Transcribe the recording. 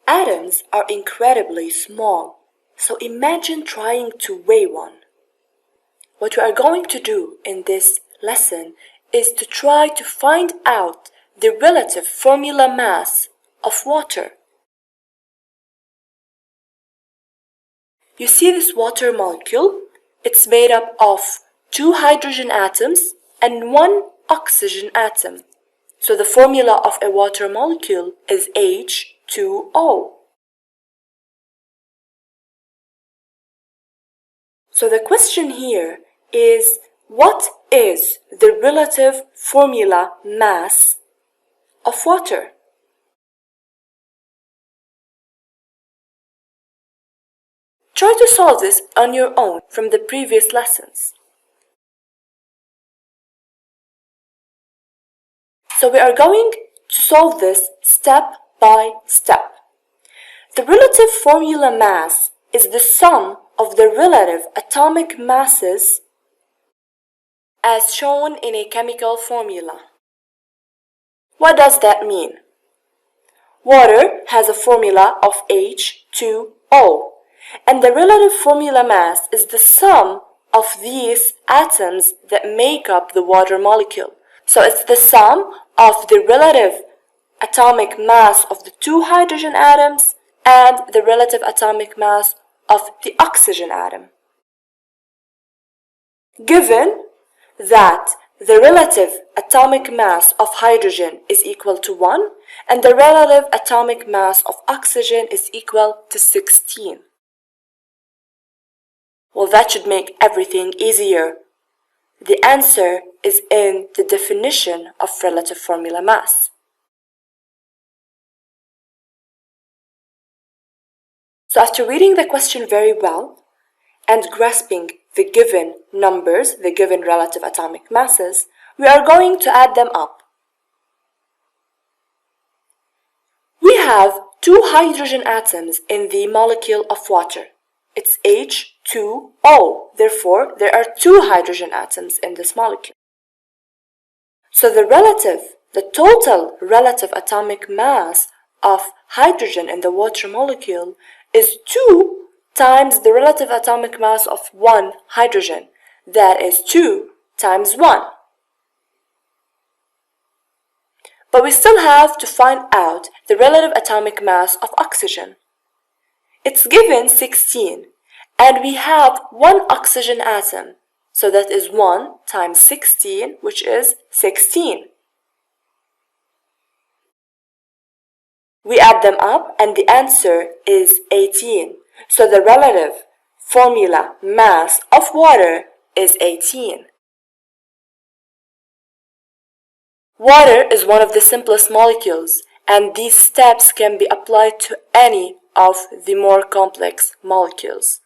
Atoms are incredibly small, so imagine trying to weigh one. What we are going to do in this lesson is to try to find out the relative formula mass of water. You see this water molecule? It's made up of 2 hydrogen atoms and 1 oxygen atom. So the formula of a water molecule is H2O. So the question here is, what is the relative formula mass of water? Try to solve this on your own from the previous lessons. So we are going to solve this step by step. The relative formula mass is the sum of the relative atomic masses as shown in a chemical formula. What does that mean? Water has a formula of H2O, and the relative formula mass is the sum of these atoms that make up the water molecule. So it's the sum of the relative atomic mass of the 2 hydrogen atoms and the relative atomic mass of the oxygen atom. Given that the relative atomic mass of hydrogen is equal to 1 and the relative atomic mass of oxygen is equal to 16. Well, that should make everything easier. The answer is in the definition of relative formula mass. So after reading the question very well and grasping the given numbers, the given relative atomic masses, we are going to add them up. We have 2 hydrogen atoms in the molecule of water. It's H2O. Therefore, there are 2 hydrogen atoms in this molecule. So the total relative atomic mass of hydrogen in the water molecule is 2 times the relative atomic mass of 1 hydrogen. That is 2 times 1. But we still have to find out the relative atomic mass of oxygen. It's given 16, and we have 1 oxygen atom. So that is 1 times 16, which is 16. We add them up, and the answer is 18. So the relative formula mass of water is 18. Water is one of the simplest molecules, and these steps can be applied to any of the more complex molecules.